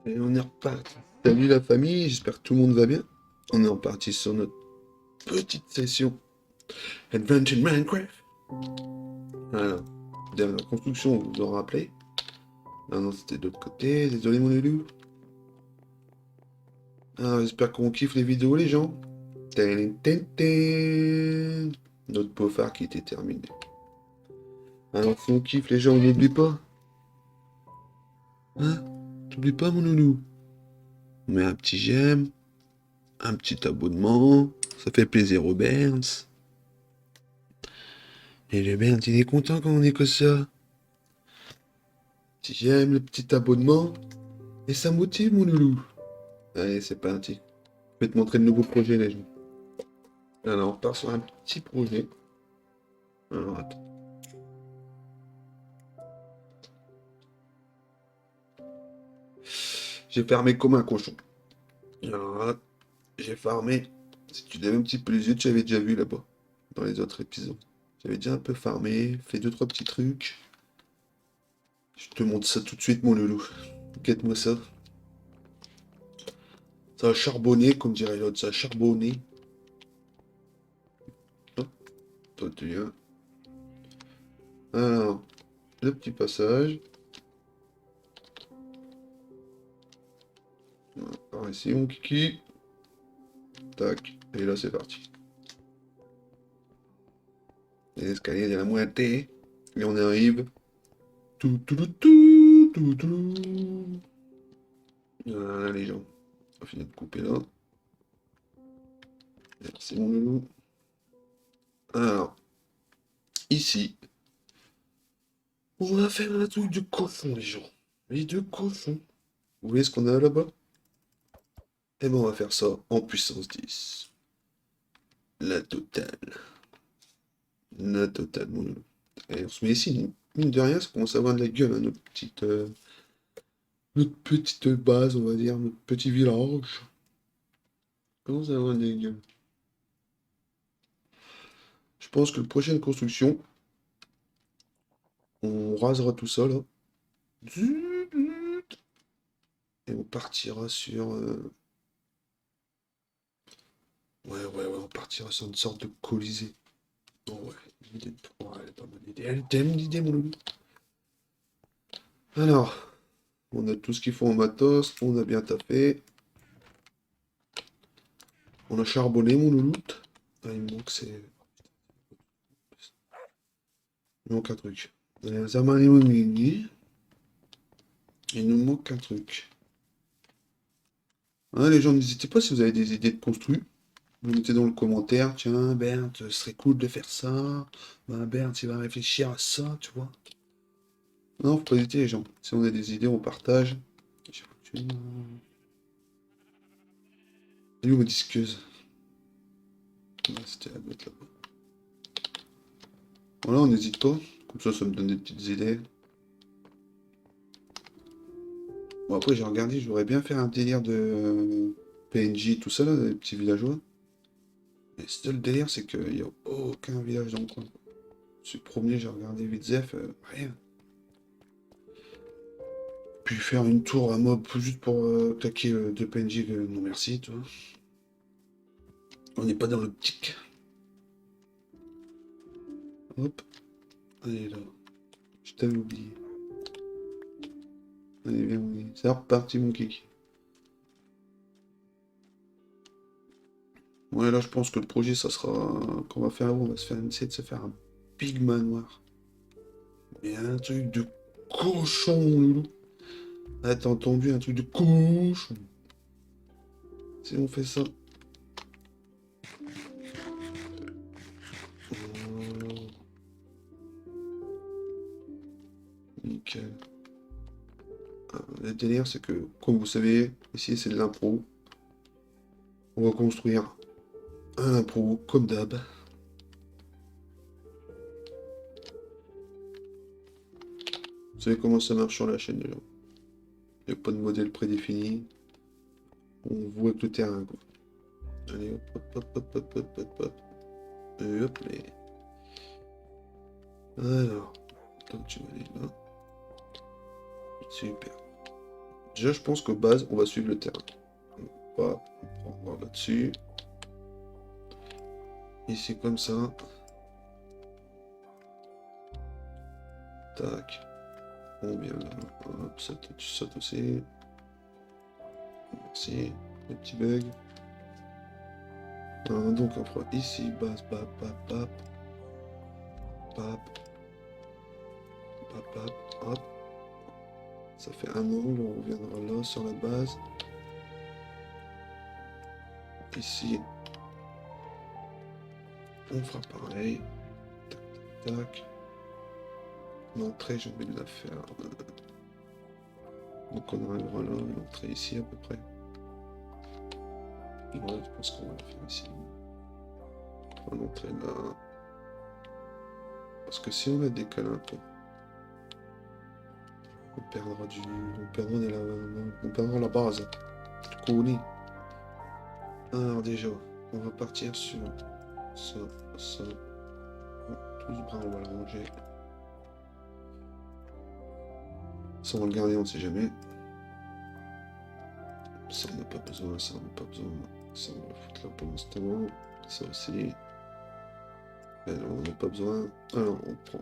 Et on est reparti. Salut la famille, j'espère que tout le monde va bien. On est reparti sur notre petite session Adventure Minecraft. Alors, dernière construction, vous vous en rappelez? Ah non, c'était de l'autre côté, désolé mon loup. Alors, j'espère qu'on kiffe les vidéos les gens. Tin, tin, tin. Notre beau phare qui était terminé. Alors, si on kiffe les gens, on n'oublie pas. Hein? T'oublies pas mon loulou. On met un petit j'aime, un petit abonnement. Ça fait plaisir aux Berns. Et le Berns, il est content quand on est que ça. Si j'aime le petit abonnement, et ça motive mon loulou. Allez, c'est parti. Je vais te montrer le nouveau projet, les gens. Alors, on part sur un petit projet. Alors, attends. J'ai fermé comme un cochon. Alors là, j'ai farmé. Si tu lèves un petit peu les yeux, tu avais déjà vu là-bas, dans les autres épisodes. J'avais déjà un peu farmé, fait deux, trois petits trucs. Je te montre ça tout de suite, mon loulou. Guette-moi ça. Ça a charbonné, comme dirait l'autre, ça a charbonné. Hop, toi, tu viens. Alors, le petit passage. Par ici, mon kiki. Tac. Et là, c'est parti. L'escalier de la moitié. Et on arrive. Tout, tout, tout, tout, tout, tout. Voilà, les gens. On finit de couper là. C'est mon loulou. Alors, ici, on va faire un truc de cochon, les gens. Mais de cochon. Vous voyez ce qu'on a là-bas? Eh ben, on va faire ça en puissance 10. La totale. La totale, mon loulou. Et on se met ici, mine de rien, ça commence à avoir de la gueule, hein, notre petite base, on va dire, notre petit village. Commence à avoir de la gueule. Je pense que la prochaine construction, on rasera tout ça, là. Et on partira sur... ouais, on partira sur une sorte de colisée. Oh ouais, l'idée de... ouais, elle est pas bonne idée. Elle est tellement l'idée, mon loulou. Alors, on a tout ce qu'il faut en matos, on a bien taffé. On a charbonné, mon louloute. Ah, il me manque, c'est... Il manque un truc. Il nous manque un truc. Hein, les gens, n'hésitez pas si vous avez des idées de construit. Vous mettez dans le commentaire, tiens, Bernd, ce serait cool de faire ça. Ben, Bernd, il va réfléchir à ça, tu vois. Non, faut pas hésiter, les gens. Si on a des idées, on partage. J'ai foutu elle est où ma disqueuse? Ah, c'était la boîte là-bas. Voilà, on n'hésite pas. Comme ça me donne des petites idées. Bon, après, j'ai regardé, j'aurais bien fait un délire de PNJ, tout ça, là, des petits villageois. Mais le seul délire, c'est qu'il n'y a aucun village dans le coin. Je suis premier, j'ai regardé vite Zef, rien. Puis faire une tour à mob juste pour claquer deux PNJ, non merci, tu vois. On n'est pas dans l'optique. Hop, allez là. Je t'avais oublié. Allez, viens, c'est reparti, mon kiki. Ouais, là, je pense que le projet, ça sera qu'on va faire, on va essayer de se faire un big manoir. Mais un truc de cochon, mon loulou. Ah, t'as entendu un truc de cochon. Si on fait ça. Voilà. Nickel. Le délire, c'est que, comme vous savez, ici, c'est de l'impro. On va construire un impro, comme d'hab. Vous savez comment ça marche sur la chaîne, déjà. Il n'y a pas de modèle prédéfini. On voit avec le terrain, quoi. Allez, hop, hop, hop, hop, hop, hop, hop. Et hop, les... Alors, toi, tu vas aller là. Super. Déjà, je pense qu'au base, on va suivre le terrain. On va prendre là-dessus. Ici, comme ça. Tac. On vient là. Hop, ça, tu sautes aussi. Merci. Les petits bugs. Donc, on fera ici, base, pap, pap, pap. Pap, pap, pap. Hop. Ça fait un angle. On reviendra là, sur la base. Ici, on fera pareil. Tac, tac. L'entrée, j'ai envie de la faire. Donc on arrivera là, l'entrée ici à peu près. Ouais, je pense qu'on va la faire ici. On va l'entrée là. Parce que si on la décale un peu, on perdra du. On perdra la base. Du coup, on y. Alors déjà, on va partir sur ça, ça. Bon, tout ce bras, on va le ranger. Ça, on va le garder, on ne sait jamais. Ça, on n'a pas besoin, ça, on n'a pas besoin. Ça, on va foutre là pour l'instant. Ça aussi. Alors, on n'a pas besoin. Alors, on prend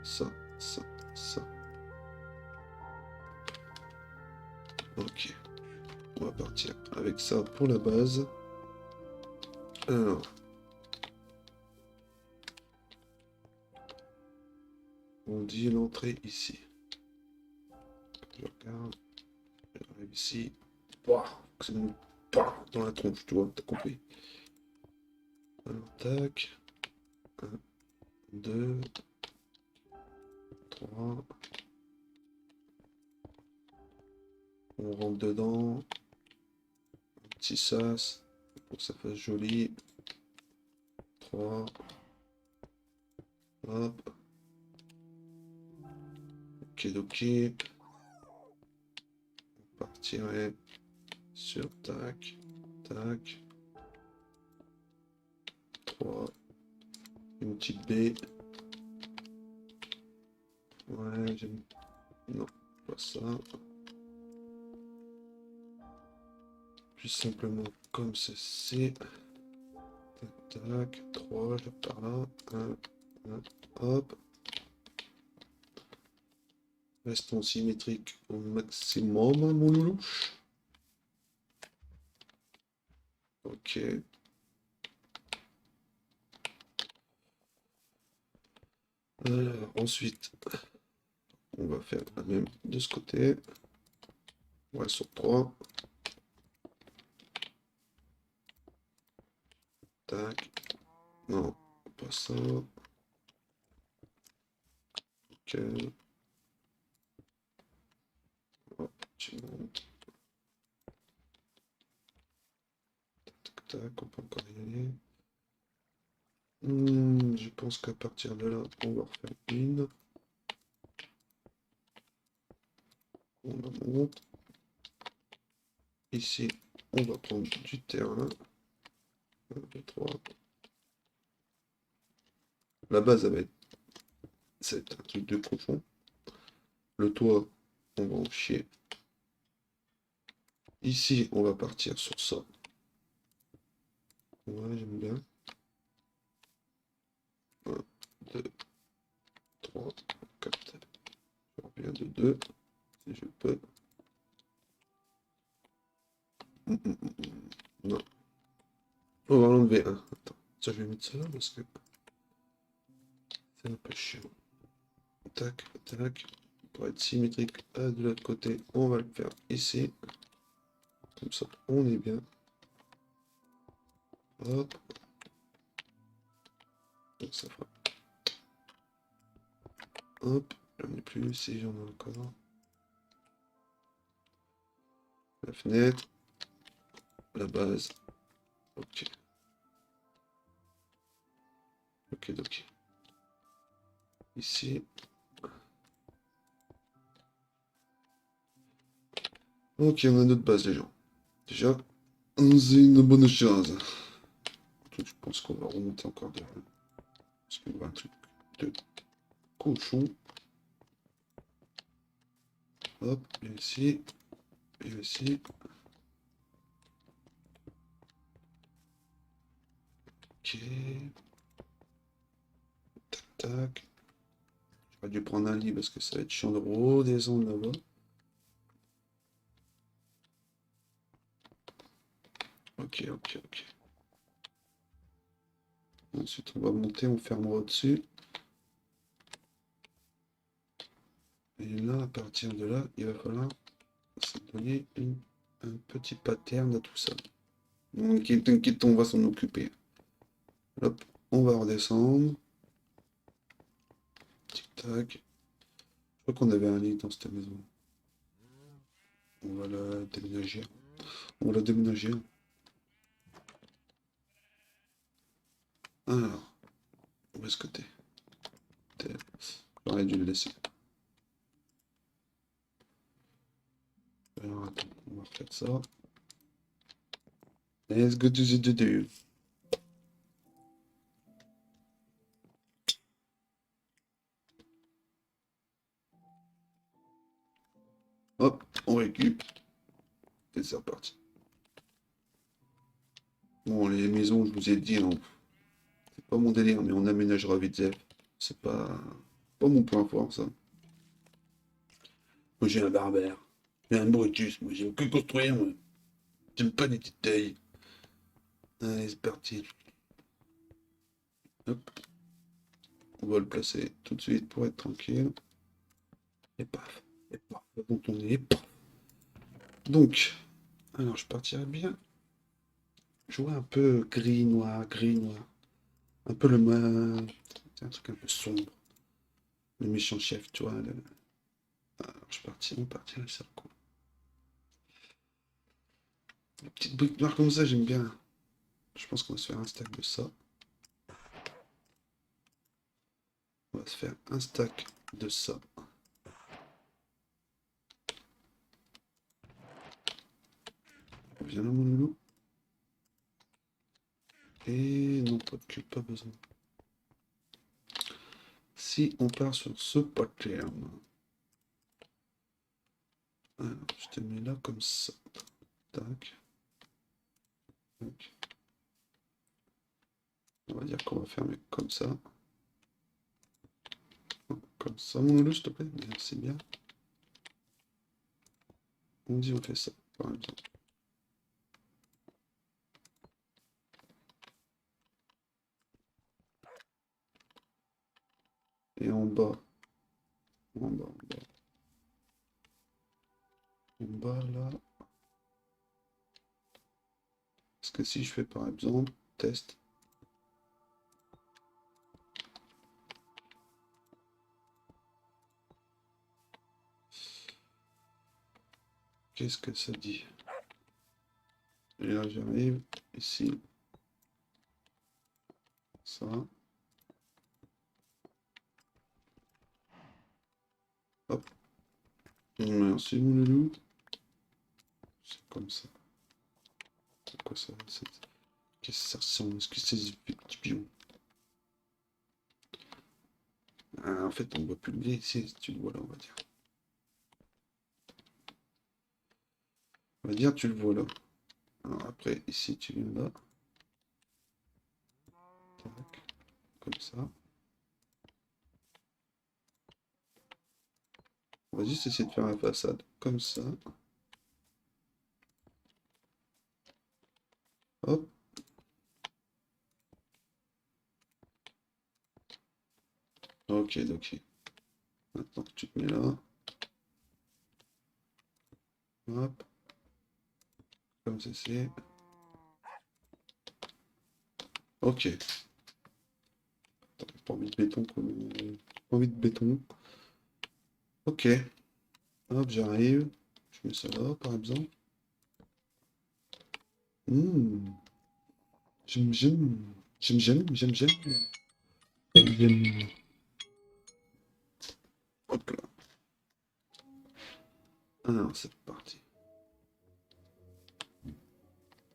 ça, ça, ça. Ok. On va partir avec ça pour la base. Alors. On dit l'entrée ici. Je regarde. J'arrive ici. Pouah, c'est nous dans la tronche, tu vois, t'as compris. Alors, tac. 1, 2, 3. On rentre dedans. Un petit sas pour que ça fasse joli. 3. Hop. Ok, ok. On partirait sur tac. Tac. 3. Une petite baie. Ouais, j'aime. Non, pas ça. Plus simplement comme ceci. Tac, tac. 3, je pars là. 1, 1, hop. Restons symétriques au maximum, mon loulouche. Ok. Ensuite, on va faire la même de ce côté. Ouais, sur 3. Tac. Non, pas ça. Ok. Hop, tu montes. Tac, tac, on peut encore y aller. Je pense qu'à partir de là, on va refaire une. On la monte. Ici, on va prendre du terrain. 1, 2, 3. La base, ça va être un truc de cochon. Le toit, on va en chier. Ici, on va partir sur ça. Ouais, j'aime bien. 1, 2, 3, 4. Je reviens de 2, si je peux. Non. On va l'enlever un. Attends, ça, je vais mettre ça là parce que c'est un peu chiant. Tac, tac. Pour être symétrique de l'autre côté, on va le faire ici. Comme ça, on est bien. Hop. Donc ça fera. Hop. J'en ai plus, si j'en ai encore. La fenêtre. La base. Ok. Ok, ok. Ici. Ok, on a notre base, les gens. Déjà, c'est une bonne chose. Je pense qu'on va remonter encore derrière. Parce qu'il y aura un truc de cochon. Hop, et ici. Et ici. Ok. Tac, tac. J'aurais dû prendre un lit parce que ça va être chiant de redescendre là-bas. Ok, ok, ok. Ensuite, on va monter, on fermera au-dessus. Et là, à partir de là, il va falloir se donner un petit pattern à tout ça. T'inquiète, on va s'en occuper. Hop, on va redescendre. Tic-tac. Je crois qu'on avait un lit dans cette maison. On va la déménager. On va la déménager. Alors, où est-ce que t'es? J'aurais dû le laisser. Alors, attends, on va refaire ça. Let's go to the do. Hop, on récup. Et c'est reparti. Bon, les maisons, je vous ai dit, hein, c'est pas mon délire, mais on aménagera vite fait. C'est pas mon point fort, ça. Moi, j'ai un barbare. J'ai un Brutus. Moi, j'aime que construire, moi. J'aime pas les détails. Allez, c'est parti. Hop. On va le placer tout de suite pour être tranquille. Et paf. Et paf. Donc, on est paf. Donc, alors, je partirais bien jouer un peu gris, noir, gris, noir. Un peu le mal. C'est un truc un peu sombre. Le méchant chef, tu vois. Alors, on partirait ça, quoi. Les petites briques noires comme ça, j'aime bien. Je pense qu'on va se faire un stack de ça. On va se faire un stack de ça. Viens là, mon loulou. Et non, pas de cube, pas besoin. Si on part sur ce pattern, alors, je te mets là comme ça. Tac. Tac. On va dire qu'on va fermer comme ça. Comme ça, mon loulou, s'il te plaît. Merci bien. On dit on fait ça, par exemple. Et en bas. En bas, en bas. En bas, là. Parce que si je fais par exemple, test. Qu'est-ce que ça dit? Et là, j'arrive ici. Ça. Hop. Merci, mon loulou. C'est comme ça. C'est quoi ça? Qu'est-ce que ça ressemble? Est-ce que c'est des petits pions? Ah, en fait, on ne voit plus le gris ici. Si tu le vois là, on va dire. On va dire, tu le vois là. Alors après, ici, tu viens là. Tac. Comme ça. On va juste essayer de faire la façade comme ça. Hop. Ok, ok. Maintenant, tu te mets là. Hop. Comme ceci. Ok. Attends, pas envie de béton. Pas envie de béton. Ok. Hop, j'arrive. Je mets ça là, par exemple. J'aime, j'aime. J'aime. J'aime. Hop là. Alors, c'est parti.